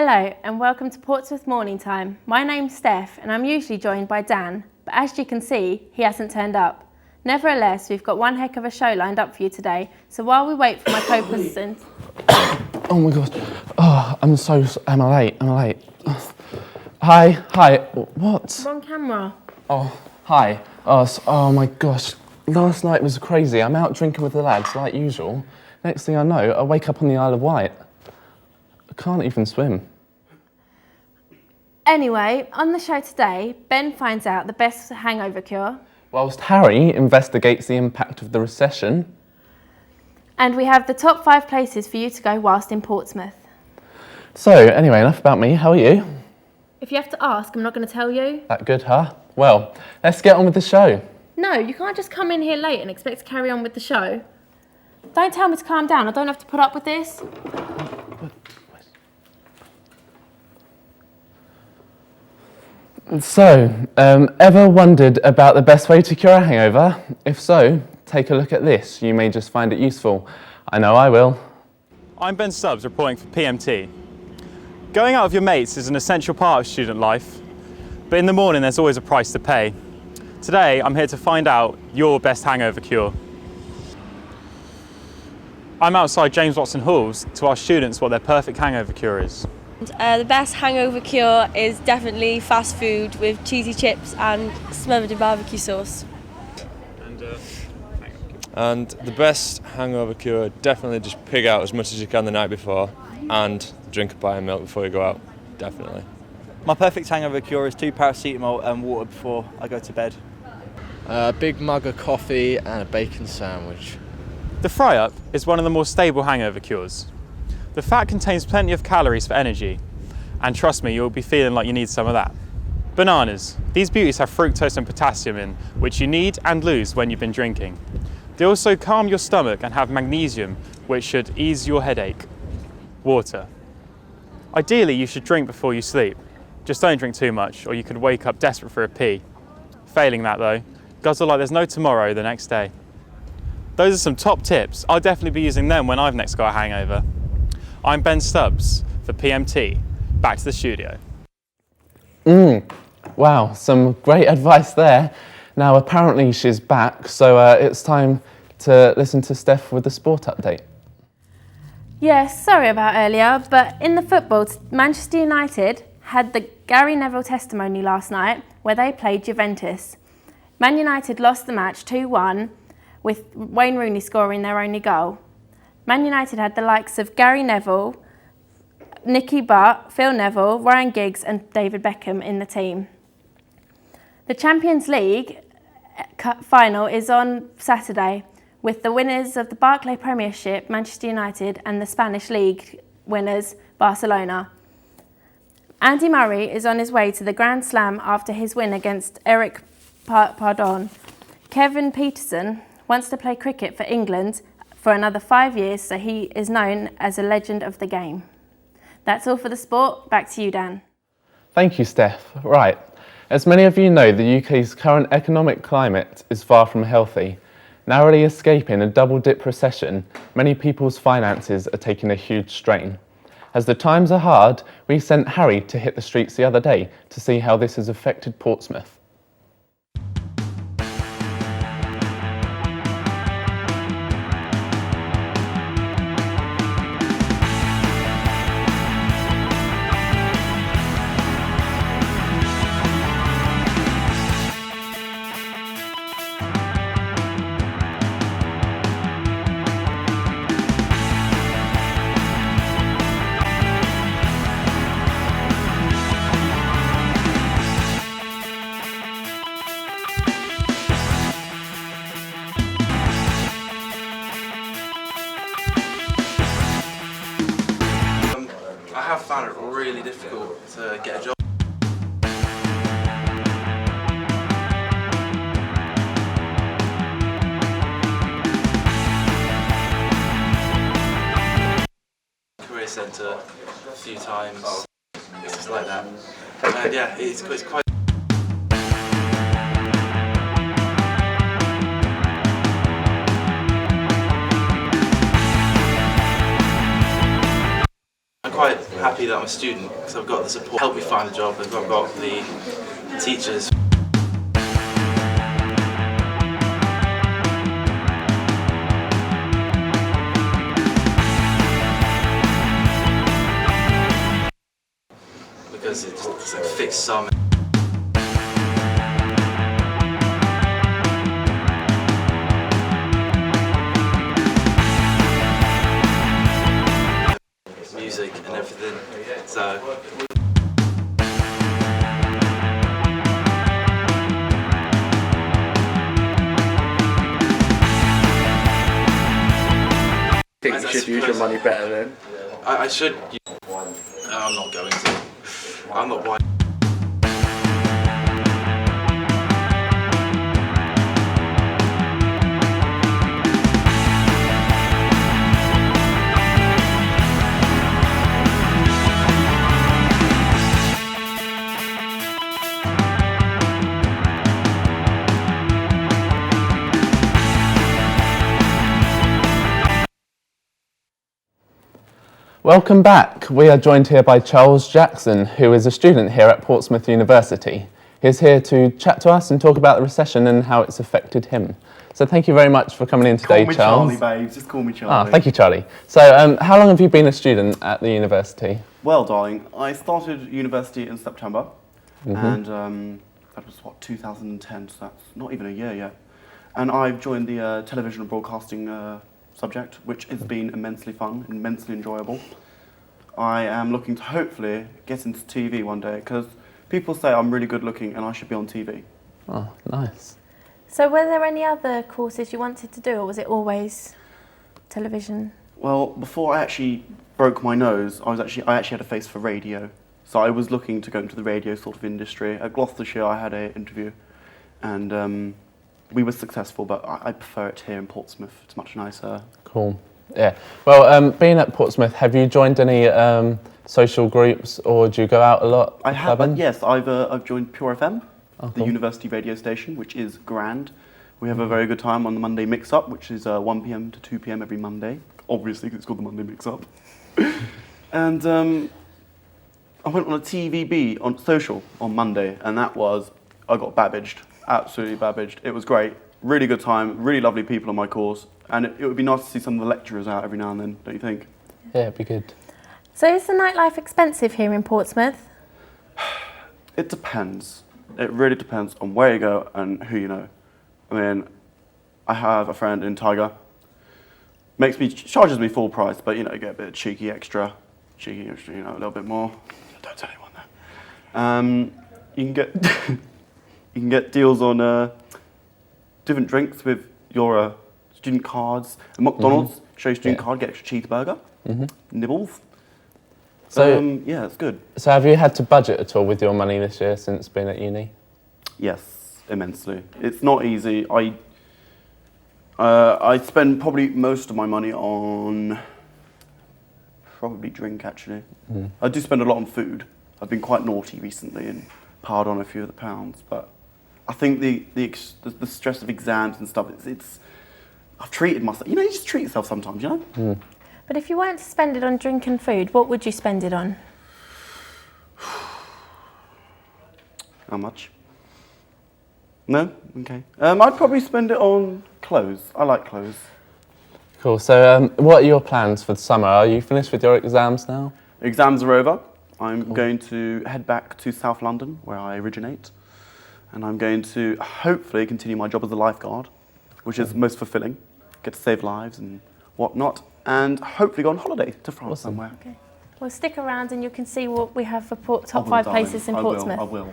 Hello and welcome to Portsmouth Morning Time. My name's Steph and I'm usually joined by Dan, but as you can see, he hasn't turned up. Nevertheless, we've got one heck of a show lined up for you today, so while we wait for my co-present... Oh my god, am I late? Hi, what? Wrong camera. Oh, hi. Oh my gosh, last night was crazy. I'm out drinking with the lads like usual. Next thing I know, I wake up on the Isle of Wight. I can't even swim. Anyway, on the show today, Ben finds out the best hangover cure. Whilst Harry investigates the impact of the recession. And we have the top 5 places for you to go whilst in Portsmouth. So, anyway, enough about me. How are you? If you have to ask, I'm not going to tell you. That good, huh? Well, let's get on with the show. No, you can't just come in here late and expect to carry on with the show. Don't tell me to calm down. I don't have to put up with this. So, ever wondered about the best way to cure a hangover? If so, take a look at this. You may just find it useful. I know I will. I'm Ben Stubbs, reporting for PMT. Going out with your mates is an essential part of student life, but in the morning there's always a price to pay. Today, I'm here to find out your best hangover cure. I'm outside James Watson Halls to ask students what their perfect hangover cure is. The best hangover cure is definitely fast food with cheesy chips and smothered in barbecue sauce. And the best hangover cure, definitely just pig out as much as you can the night before and drink a pint of milk before you go out, definitely. My perfect hangover cure is 2 paracetamol and water before I go to bed. A big mug of coffee and a bacon sandwich. The fry-up is one of the more stable hangover cures. The fat contains plenty of calories for energy, and trust me, you'll be feeling like you need some of that. Bananas. These beauties have fructose and potassium in, which you need and lose when you've been drinking. They also calm your stomach and have magnesium, which should ease your headache. Water. Ideally, you should drink before you sleep. Just don't drink too much, or you could wake up desperate for a pee. Failing that though, guzzle like there's no tomorrow the next day. Those are some top tips. I'll definitely be using them when I've next got a hangover. I'm Ben Stubbs for PMT. Back to the studio. Wow, some great advice there. Now, apparently she's back, so it's time to listen to Steph with the sport update. Yes, sorry about earlier, but in the football, Manchester United had the Gary Neville testimony last night where they played Juventus. Man United lost the match 2-1 with Wayne Rooney scoring their only goal. Man United had the likes of Gary Neville, Nicky Butt, Phil Neville, Ryan Giggs and David Beckham in the team. The Champions League final is on Saturday with the winners of the Barclays Premiership, Manchester United, and the Spanish League winners, Barcelona. Andy Murray is on his way to the Grand Slam after his win against Eric Pardon. Kevin Peterson wants to play cricket for England for another 5 years, so he is known as a legend of the game. That's all for the sport. Back to you, Dan. Thank you, Steph. Right, as many of you know, the UK's current economic climate is far from healthy. Narrowly escaping a double-dip recession, many people's finances are taking a huge strain. As the times are hard, we sent Harry to hit the streets the other day to see how this has affected Portsmouth. I have found it really difficult to get a job. Career centre a few times. It's just like that. And yeah, it's quite. I'm quite happy that I'm a student because I've got the support, help me find a job, I've got the teachers. Because it's like fixed sum. Music and everything, so. I think you should use your money better then. I should. I'm not going to. I'm not white. Welcome back. We are joined here by Charles Jackson, who is a student here at Portsmouth University. He's here to chat to us and talk about the recession and how it's affected him. So thank you very much for coming in today, Charles. Call me Charlie, babes. Just call me Charlie. Thank you, Charlie. So how long have you been a student at the university? Well, darling, I started university in September, and that was, 2010, so that's not even a year yet. And I've joined the television and broadcasting subject, which has been immensely fun, immensely enjoyable. I am looking to hopefully get into TV one day, because people say I'm really good looking and I should be on TV. Oh, nice. So were there any other courses you wanted to do, or was it always television? Well, before I actually broke my nose, I actually had a face for radio. So I was looking to go into the radio sort of industry. At Gloucestershire, I had an interview, and we were successful, but I prefer it here in Portsmouth. It's much nicer. Cool. Yeah. Well, being at Portsmouth, have you joined any social groups, or do you go out a lot? I have. Yes, I've joined Pure FM, cool. The university radio station, which is grand. We have a very good time on the Monday mix-up, which is 1 p.m. to 2 p.m. every Monday. Obviously, because it's called the Monday mix-up. And I went on a TVB on social on Monday, and I got babbaged. Absolutely babbaged. It was great. Really good time. Really lovely people on my course. And it would be nice to see some of the lecturers out every now and then, don't you think? Yeah, it'd be good. So is the nightlife expensive here in Portsmouth? It depends. It really depends on where you go and who you know. I mean, I have a friend in Tiger. Charges me full price, but you know, you get a bit of cheeky extra, you know, a little bit more. Don't tell anyone that. You can get deals on different drinks with your student cards. And McDonald's, show your student card, get extra cheeseburger, nibbles. So yeah, it's good. So have you had to budget at all with your money this year since being at uni? Yes, immensely. It's not easy. I spend probably most of my money on probably drink, actually. I do spend a lot on food. I've been quite naughty recently and piled on a few of the pounds, but I think the stress of exams and stuff, I've treated myself. You know, you just treat yourself sometimes, you know? But if you weren't to spend it on drink and food, what would you spend it on? How much? No? Okay. I'd probably spend it on clothes. I like clothes. Cool. So what are your plans for the summer? Are you finished with your exams now? Exams are over. I'm going to head back to South London, where I originate. And I'm going to hopefully continue my job as a lifeguard, which is most fulfilling. Get to save lives and whatnot. And hopefully go on holiday to France somewhere. Okay. Well, stick around and you can see what we have for top 5 places in Portsmouth. I will.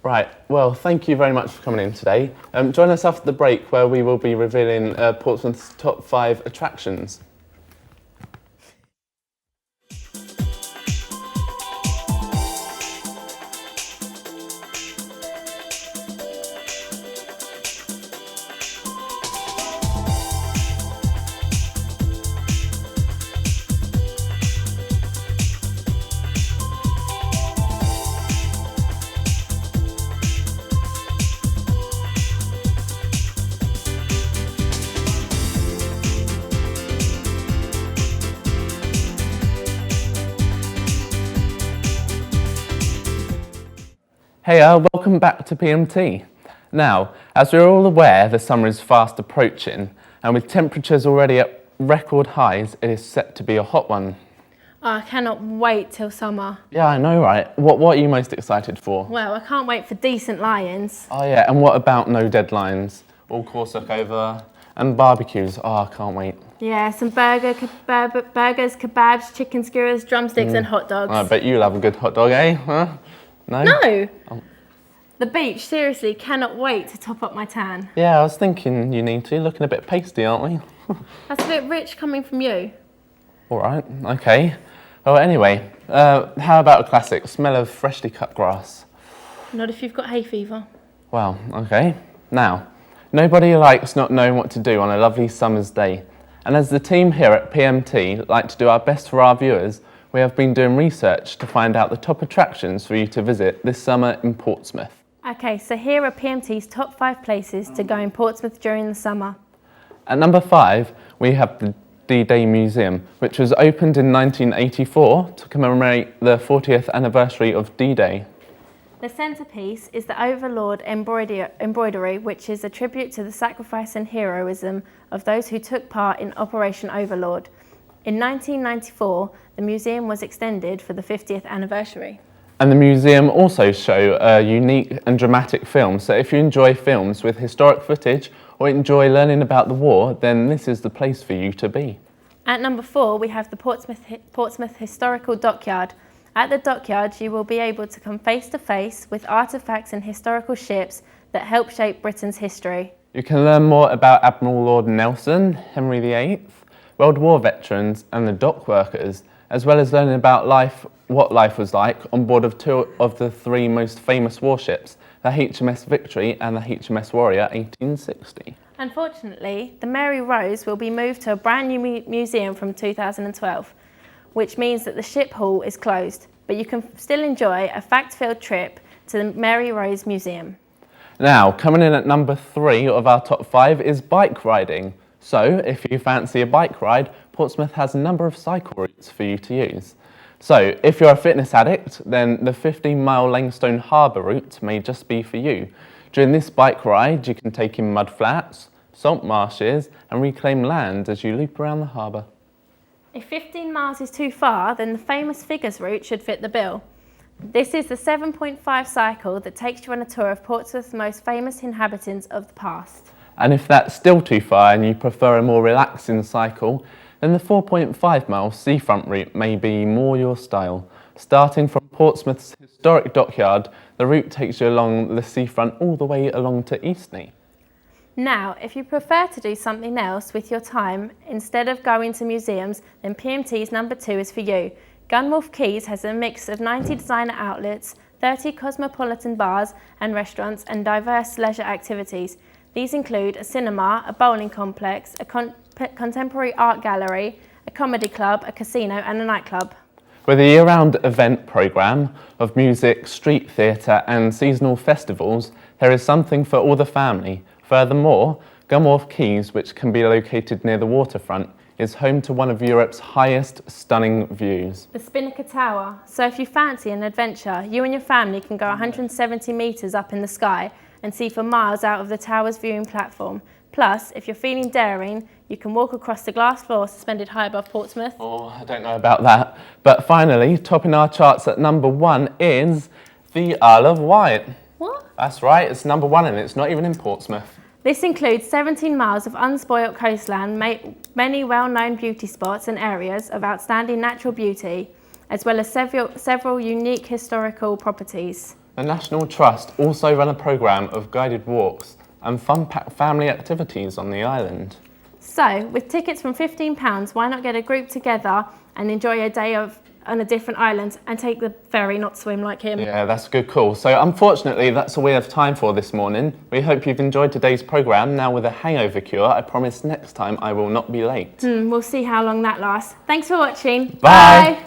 Right, well, thank you very much for coming in today. Join us after the break, where we will be revealing Portsmouth's top 5 attractions. Hey, welcome back to PMT. Now, as we're all aware, the summer is fast approaching, and with temperatures already at record highs, it is set to be a hot one. Oh, I cannot wait till summer. Yeah, I know, right? What are you most excited for? Well, I can't wait for decent lions. Oh yeah, and what about no deadlines? All course look over, and barbecues. Oh, I can't wait. Yeah, some burgers, kebabs, chicken skewers, drumsticks and hot dogs. I bet you'll have a good hot dog, eh? Huh? No? No! Oh. The beach, seriously, cannot wait to top up my tan. Yeah, I was thinking you need to. Looking a bit pasty, aren't we? That's a bit rich coming from you. All right, okay. Well, anyway, how about a classic, smell of freshly cut grass? Not if you've got hay fever. Well, okay. Now, nobody likes not knowing what to do on a lovely summer's day. And as the team here at PMT like to do our best for our viewers, we have been doing research to find out the top attractions for you to visit this summer in Portsmouth. Okay, so here are PMT's top 5 places to go in Portsmouth during the summer. At number 5, we have the D-Day Museum, which was opened in 1984 to commemorate the 40th anniversary of D-Day. The centrepiece is the Overlord embroidery, which is a tribute to the sacrifice and heroism of those who took part in Operation Overlord. In 1994, the museum was extended for the 50th anniversary. And the museum also show a unique and dramatic film, so if you enjoy films with historic footage or enjoy learning about the war, then this is the place for you to be. At number 4, we have the Portsmouth Historical Dockyard. At the dockyard, you will be able to come face to face with artefacts and historical ships that help shape Britain's history. You can learn more about Admiral Lord Nelson, Henry VIII, World War veterans and the dock workers, as well as learning about what life was like on board of 2 of the 3 most famous warships, the HMS Victory and the HMS Warrior 1860. Unfortunately, the Mary Rose will be moved to a brand new museum from 2012, which means that the ship hall is closed, but you can still enjoy a fact-filled trip to the Mary Rose Museum. Now, coming in at number 3 of our top 5 is bike riding. So, if you fancy a bike ride, Portsmouth has a number of cycle routes for you to use. So, if you're a fitness addict, then the 15-mile Langstone Harbour route may just be for you. During this bike ride, you can take in mud flats, salt marshes, and reclaim land as you loop around the harbour. If 15 miles is too far, then the famous Figures route should fit the bill. This is the 7.5 cycle that takes you on a tour of Portsmouth's most famous inhabitants of the past. And if that's still too far and you prefer a more relaxing cycle, then the 4.5 mile seafront route may be more your style. Starting from Portsmouth's historic dockyard, the route takes you along the seafront all the way along to Eastney. Now, if you prefer to do something else with your time instead of going to museums, then PMT's number 2 is for you. Gunwolf Quays has a mix of 90 designer outlets, 30 cosmopolitan bars and restaurants, and diverse leisure activities. These include a cinema, a bowling complex, a contemporary art gallery, a comedy club, a casino and a nightclub. With a year-round event programme of music, street theatre and seasonal festivals, there is something for all the family. Furthermore, Gunwolf Quays, which can be located near the waterfront, is home to one of Europe's highest stunning views. The Spinnaker Tower. So if you fancy an adventure, you and your family can go 170 metres up in the sky and see for miles out of the tower's viewing platform. Plus, if you're feeling daring, you can walk across the glass floor suspended high above Portsmouth. Oh, I don't know about that. But finally, topping our charts at number 1 is the Isle of Wight. What? That's right, it's number 1 and it's not even in Portsmouth. This includes 17 miles of unspoilt coastline, many well-known beauty spots and areas of outstanding natural beauty, as well as several unique historical properties. The National Trust also run a programme of guided walks and fun-packed family activities on the island. So, with tickets from £15, why not get a group together and enjoy a day on a different island and take the ferry, not swim like him? Yeah, that's a good call. So unfortunately, that's all we have time for this morning. We hope you've enjoyed today's programme. Now with a hangover cure, I promise next time I will not be late. We'll see how long that lasts. Thanks for watching. Bye. Bye.